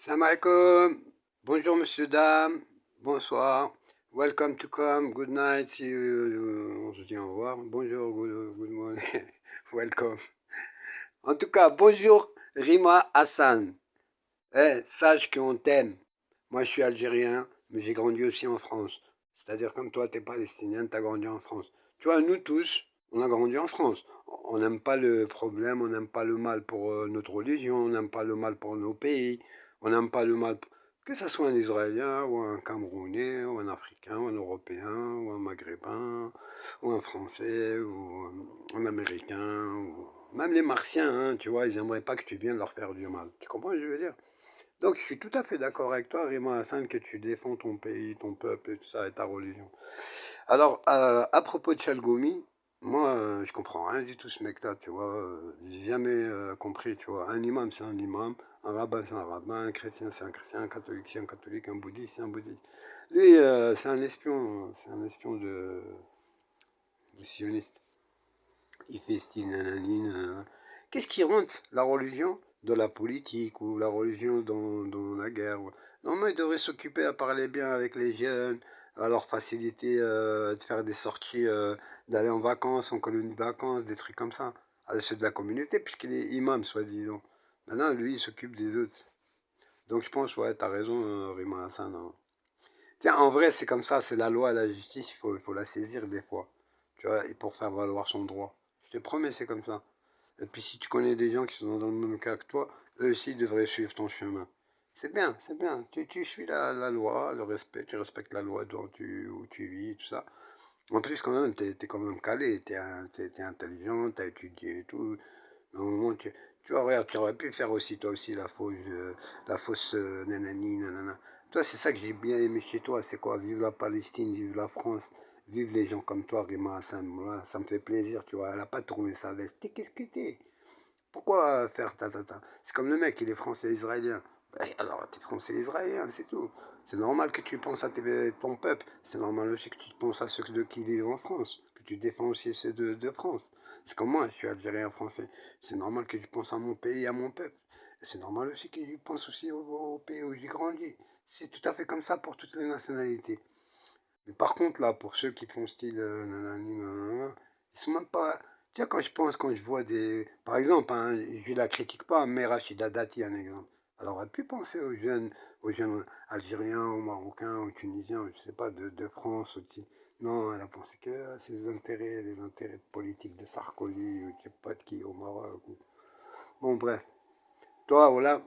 Salam alaikum. Bonjour monsieur, dame. Bonsoir. Welcome to come. Good night. See you. On se dit au revoir. Bonjour, good morning. Welcome. En tout cas, bonjour Rima Hassan. Sache qu'on t'aime. Moi, je suis algérien, mais j'ai grandi aussi en France. C'est-à-dire, comme toi, t'es palestinien, t'as grandi en France. Tu vois, nous tous, on a grandi en France. On n'aime pas le problème, on n'aime pas le mal pour notre religion, on n'aime pas le mal pour nos pays, on n'aime pas le mal, que ce soit un Israélien, ou un Camerounais, ou un Africain, ou un Européen, ou un Maghrébin, ou un Français, ou un Américain, ou même les Martiens, hein, tu vois, ils aimeraient pas que tu viennes leur faire du mal. Tu comprends ce que je veux dire? Donc je suis tout à fait d'accord avec toi, Rima Hassan, que tu défends ton pays, ton peuple et tout ça, et ta religion. Alors, à propos de Chalgoumi, moi, je comprends rien du tout ce mec-là, tu vois. J'ai jamais compris, tu vois. Un imam, c'est un imam, un rabbin, c'est un rabbin, un chrétien, c'est un chrétien, un catholique, c'est un catholique, un bouddhiste, c'est un bouddhiste. Lui, c'est un espion de sioniste. Il fait style nanani, nanana. Qu'est-ce qui rentre la religion dans la politique ou la religion dans la guerre? Normalement, il devrait s'occuper à parler bien avec les jeunes, à leur faciliter de faire des sorties, d'aller en vacances, en colonie de vacances, des trucs comme ça. À ceux de la communauté, puisqu'il est imam, soi-disant. Maintenant, lui, il s'occupe des autres. Donc je pense, ouais, t'as raison, Rima Hassan, hein. Tiens, en vrai, c'est comme ça, c'est la loi, la justice, il faut la saisir des fois. Tu vois, et pour faire valoir son droit. Je te promets, c'est comme ça. Et puis si tu connais des gens qui sont dans le même cas que toi, eux aussi devraient suivre ton chemin. C'est bien, c'est bien. Tu suis la loi, le respect, tu respectes la loi où tu vis, tout ça. En plus, quand même, t'es quand même calé, t'es intelligent, t'as étudié et tout. Normalement, tu vois, regarde, tu aurais pu faire aussi, toi aussi, la fausse nanani, nanana. Toi, c'est ça que j'ai bien aimé chez toi, c'est quoi? Vive la Palestine, vive la France, vive les gens comme toi, Rima Hassan. Voilà, ça me fait plaisir, tu vois. Elle a pas tourné sa veste. T'es qu'est-ce que t'es? Pourquoi faire ta? C'est comme le mec, il est français-israélien. Ben, alors, t'es français-israélien, c'est tout. C'est normal que tu penses à ton peuple. C'est normal aussi que tu penses à ceux de qui vivent en France. Que tu défends aussi ceux de France. C'est comme moi, je suis algérien français. C'est normal que je pense à mon pays, à mon peuple. C'est normal aussi que je pense aussi au pays où j'ai grandi. C'est tout à fait comme ça pour toutes les nationalités. Mais par contre, là, pour ceux qui font style nanani, nanana, ils sont même pas. Tu vois, quand je vois des. Par exemple, hein, je la critique pas, mais Rachida Dati, un exemple. Elle aurait pu penser aux jeunes Algériens, aux Marocains, aux Tunisiens, je sais pas, de France. Non, elle a pensé que à ses intérêts, les intérêts politiques de Sarkozy, ou je sais pas de qui, au Maroc. Bon, bref. Toi, voilà,